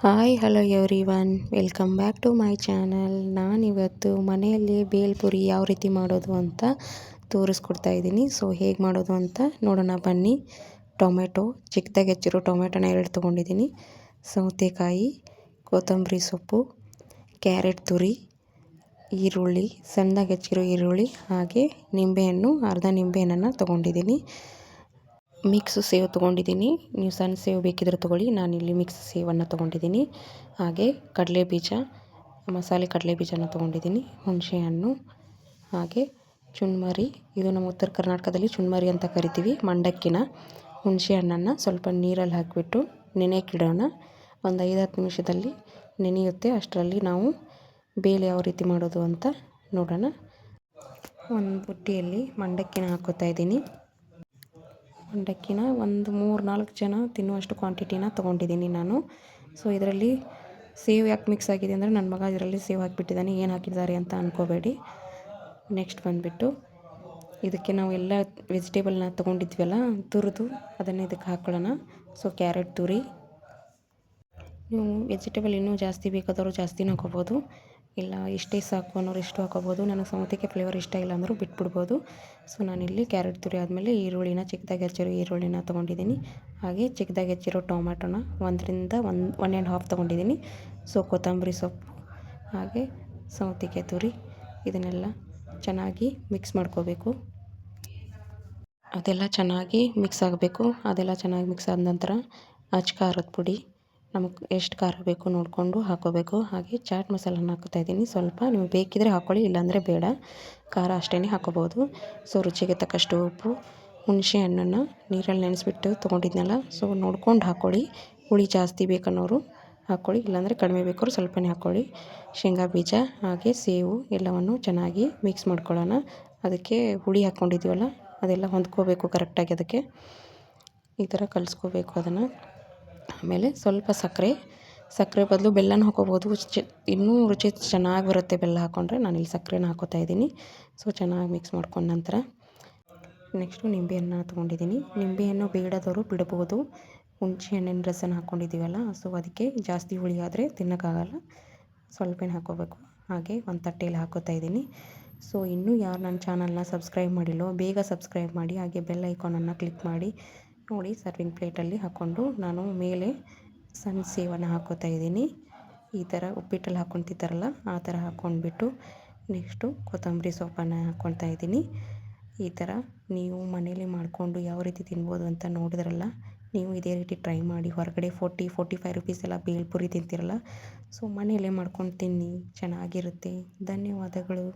Hi hello everyone, welcome back to my channel. ನಾನಿವತ್ತು ಮನೆಯಲ್ಲಿ ಬೇಲ್ಪುರಿ ಯಾವ ರೀತಿ ಮಾಡೋದು ಅಂತ ತೋರಿಸ್ಕೊಡ್ತಾ ಇದ್ದೀನಿ. ಸೊ ಹೇಗೆ ಮಾಡೋದು ಅಂತ ನೋಡೋಣ ಬನ್ನಿ. ಟೊಮೆಟೊ, ಚಿಕ್ಕದಾಗಿ ಹೆಚ್ಚಿರೋ ಟೊಮೆಟೊನ 2 ತೊಗೊಂಡಿದ್ದೀನಿ. ಸೌತೆಕಾಯಿ, ಕೊತ್ತಂಬರಿ ಸೊಪ್ಪು, ಕ್ಯಾರೆಟ್ ತುರಿ, ಈರುಳ್ಳಿ, ಸಣ್ಣದಾಗಿ ಹೆಚ್ಚಿರೋ ಈರುಳ್ಳಿ, ಹಾಗೆ ನಿಂಬೆಹಣ್ಣು, ಅರ್ಧ ನಿಂಬೆಹಣ್ಣನ್ನು ತೊಗೊಂಡಿದ್ದೀನಿ. ಮಿಕ್ಸ್ ಸೇವ್ ತೊಗೊಂಡಿದ್ದೀನಿ. ನೀವು ಸಣ್ಣ ಸೇವ್ ಬೇಕಿದ್ರೆ ತೊಗೊಳ್ಳಿ. ನಾನಿಲ್ಲಿ ಮಿಕ್ಸ್ ಸೇವನ್ನು ತೊಗೊಂಡಿದ್ದೀನಿ. ಹಾಗೆ ಕಡಲೆ ಬೀಜ, ಮಸಾಲೆ ಕಡಲೆ ಬೀಜನ ತೊಗೊಂಡಿದ್ದೀನಿ. ಹುಣಸೆ ಹಣ್ಣು, ಹಾಗೆ ಚುನ್ಮರಿ. ಇದು ನಮ್ಮ ಉತ್ತರ ಕರ್ನಾಟಕದಲ್ಲಿ ಚುನ್ಮರಿ ಅಂತ ಕರಿತೀವಿ. ಮಂಡಕ್ಕಿನ ಹುಣಸೆ ಹಣ್ಣನ್ನು ಸ್ವಲ್ಪ ನೀರಲ್ಲಿ ಹಾಕಿಬಿಟ್ಟು ನೆನೆಯಕ್ಕಿಡೋಣ. ಒಂದು 5-10 ನಿಮಿಷದಲ್ಲಿ ನೆನೆಯುತ್ತೆ. ಅಷ್ಟರಲ್ಲಿ ನಾವು ಬೇಳೆ ಯಾವ ರೀತಿ ಮಾಡೋದು ಅಂತ ನೋಡೋಣ. ಒಂದು ಬುಟ್ಟಿಯಲ್ಲಿ ಮಂಡಕ್ಕಿನ ಹಾಕೋತಾ ಇದ್ದೀನಿ. ಮಂಡಕ್ಕಿನ ಒಂದು 3-4 ಜನ ತಿನ್ನುವಷ್ಟು ಕ್ವಾಂಟಿಟಿನ ತೊಗೊಂಡಿದ್ದೀನಿ ನಾನು. ಸೊ ಇದರಲ್ಲಿ ಸೇವ್ ಯಾಕೆ ಮಿಕ್ಸ್ ಆಗಿದೆ ಅಂದರೆ ನನ್ನ ಮಗ ಇದರಲ್ಲಿ ಸೇವ್ ಹಾಕಿಬಿಟ್ಟಿದ್ದಾನೆ, ಏನು ಹಾಕಿದ್ದಾರೆ ಅಂತ ಅಂದ್ಕೋಬೇಡಿ. ನೆಕ್ಸ್ಟ್ ಬಂದುಬಿಟ್ಟು ಇದಕ್ಕೆ ನಾವು ಎಲ್ಲ ವೆಜಿಟೇಬಲ್ನ ತೊಗೊಂಡಿದ್ವಲ್ಲ ತುರಿದು, ಅದನ್ನು ಇದಕ್ಕೆ ಹಾಕ್ಕೊಳ್ಳೋಣ. ಸೊ ಕ್ಯಾರೆಟ್ ತುರಿ, ನೀವು ವೆಜಿಟೇಬಲ್ ಇನ್ನೂ ಜಾಸ್ತಿ ಬೇಕಾದವರು ಜಾಸ್ತಿನೂ ಹಾಕೋಬೋದು, ಇಲ್ಲ ಇಷ್ಟೇ ಸಾಕು ಅನ್ನೋರು ಇಷ್ಟು ಹಾಕೋಬೋದು. ನನಗೆ ಸೌತೆಕಾಯಿ ಫ್ಲೇವರ್ ಇಷ್ಟ ಇಲ್ಲ ಅಂದರೂ ಬಿಟ್ಬಿಡ್ಬೋದು. ಸೊ ನಾನಿಲ್ಲಿ ಕ್ಯಾರೆಟ್ ತುರಿ ಆದಮೇಲೆ ಈರುಳ್ಳಿನ, ಚಿಕ್ಕದಾಗಿ ಹೆಚ್ಚಿರೋ ಈರುಳ್ಳಿನ ತೊಗೊಂಡಿದ್ದೀನಿ. ಹಾಗೆ ಚಿಕ್ಕದಾಗಿ ಹೆಚ್ಚಿರೋ ಟೊಮ್ಯಾಟೊನ 1.5 ತೊಗೊಂಡಿದ್ದೀನಿ. ಸೊ ಕೊತ್ತಂಬರಿ ಸೊಪ್ಪು, ಹಾಗೆ ಸೌತೆಕಾಯಿ ತುರಿ, ಇದನ್ನೆಲ್ಲ ಚೆನ್ನಾಗಿ ಮಿಕ್ಸ್ ಮಾಡ್ಕೋಬೇಕು. ಅದೆಲ್ಲ ಚೆನ್ನಾಗಿ ಮಿಕ್ಸ್ ಆಗಬೇಕು. ಅದೆಲ್ಲ ಚೆನ್ನಾಗಿ ಮಿಕ್ಸ್ ಆದ ನಂತರ ಖಾರದ ಪುಡಿ, ನಮಗೆ ಎಷ್ಟು ಖಾರ ಬೇಕು ನೋಡಿಕೊಂಡು ಹಾಕೋಬೇಕು. ಹಾಗೆ ಚಾಟ್ ಮಸಾಲನ ಹಾಕ್ತಾಯಿದ್ದೀನಿ ಸ್ವಲ್ಪ. ನಿಮಗೆ ಬೇಕಿದ್ರೆ ಹಾಕ್ಕೊಳ್ಳಿ, ಇಲ್ಲಾಂದರೆ ಬೇಡ. ಖಾರ ಅಷ್ಟೇ ಹಾಕೋಬೋದು. ಸೊ ರುಚಿಗೆ ತಕ್ಕಷ್ಟು ಉಪ್ಪು, ಹುಣಸೆ ಹಣ್ಣನ್ನು ನೀರಲ್ಲಿ ನೆನೆಸ್ಬಿಟ್ಟು ತೊಗೊಂಡಿದ್ನಲ್ಲ, ಸೊ ನೋಡ್ಕೊಂಡು ಹಾಕ್ಕೊಳ್ಳಿ. ಹುಳಿ ಜಾಸ್ತಿ ಬೇಕನ್ನೋರು ಹಾಕ್ಕೊಳ್ಳಿ, ಇಲ್ಲಾಂದರೆ ಕಡಿಮೆ ಬೇಕಾದ್ರೂ ಸ್ವಲ್ಪನೇ ಹಾಕ್ಕೊಳ್ಳಿ. ಶೇಂಗಾ ಬೀಜ, ಹಾಗೆ ಸೇವು ಎಲ್ಲವನ್ನು ಚೆನ್ನಾಗಿ ಮಿಕ್ಸ್ ಮಾಡ್ಕೊಳ್ಳೋಣ. ಅದಕ್ಕೆ ಹುಳಿ ಹಾಕ್ಕೊಂಡಿದ್ದೀವಲ್ಲ ಅದೆಲ್ಲ ಹೊಂದ್ಕೋಬೇಕು ಕರೆಕ್ಟಾಗಿ. ಅದಕ್ಕೆ ಈ ಥರ ಕಲಿಸ್ಕೋಬೇಕು ಅದನ್ನು. ಆಮೇಲೆ ಸ್ವಲ್ಪ ಸಕ್ಕರೆ ಬದಲು ಬೆಲ್ಲನ ಹಾಕೋಬೋದು. ಇನ್ನೂ ರುಚಿ ಚೆನ್ನಾಗಿ ಬರುತ್ತೆ ಬೆಲ್ಲ ಹಾಕ್ಕೊಂಡ್ರೆ. ನಾನಿಲ್ಲಿ ಸಕ್ಕರೆನ ಹಾಕೋತಾ ಇದ್ದೀನಿ. ಸೊ ಚೆನ್ನಾಗಿ ಮಿಕ್ಸ್ ಮಾಡ್ಕೊಂಡ ನಂತರ ನೆಕ್ಸ್ಟು ನಿಂಬೆಹಣ್ಣು ತೊಗೊಂಡಿದ್ದೀನಿ. ನಿಂಬೆಹಣ್ಣು ಬೇಡದವರು ಬಿಡ್ಬೋದು. ಹುಣಸೆ ಹಣ್ಣಿನ ರಸನ ಹಾಕ್ಕೊಂಡಿದ್ದೀವಲ್ಲ, ಸೊ ಅದಕ್ಕೆ ಜಾಸ್ತಿ ಹುಳಿ ಆದರೆ ತಿನ್ನೋಕ್ಕಾಗಲ್ಲ, ಸ್ವಲ್ಪನೇ ಹಾಕ್ಕೋಬೇಕು. ಹಾಗೆ ಒಂದು ತಟ್ಟೆಯಲ್ಲಿ ಹಾಕೋತಾ ಇದ್ದೀನಿ. ಸೊ ಇನ್ನೂ ಯಾರು ನನ್ನ ಚಾನಲ್ನ ಸಬ್ಸ್ಕ್ರೈಬ್ ಮಾಡಿಲ್ಲೋ ಬೇಗ ಸಬ್ಸ್ಕ್ರೈಬ್ ಮಾಡಿ. ಹಾಗೆ ಬೆಲ್ ಐಕಾನನ್ನು ಕ್ಲಿಕ್ ಮಾಡಿ. ನೋಡಿ, ಸರ್ವಿಂಗ್ ಪ್ಲೇಟಲ್ಲಿ ಹಾಕ್ಕೊಂಡು ನಾನು ಮೇಲೆ ಸಣ್ಣ ಸೇವನ್ನು ಹಾಕ್ಕೋತಾ ಇದ್ದೀನಿ. ಈ ಥರ ಉಪ್ಪಿಟ್ಟಲ್ಲಿ ಹಾಕ್ಕೊತಿದ್ದಾರಲ್ಲ ಆ ಥರ ಹಾಕ್ಕೊಂಡ್ಬಿಟ್ಟು ನೆಕ್ಸ್ಟು ಕೊತ್ತಂಬರಿ ಸೊಪ್ಪನ್ನು ಹಾಕ್ಕೊತಾ ಇದ್ದೀನಿ. ಈ ಥರ ನೀವು ಮನೇಲಿ ಮಾಡಿಕೊಂಡು ಯಾವ ರೀತಿ ತಿನ್ಬೋದು ಅಂತ ನೋಡಿದ್ರಲ್ಲ. ನೀವು ಇದೇ ರೀತಿ ಟ್ರೈ ಮಾಡಿ. ಹೊರಗಡೆ 40-45 ರುಪೀಸ್ ಎಲ್ಲ ಬೇಲ್ಪುರಿ ತಿಂತಿರಲ್ಲ, ಸೊ ಮನೆಯಲ್ಲೇ ಮಾಡ್ಕೊಂಡು ತಿನ್ನಿ, ಚೆನ್ನಾಗಿರುತ್ತೆ. ಧನ್ಯವಾದಗಳು.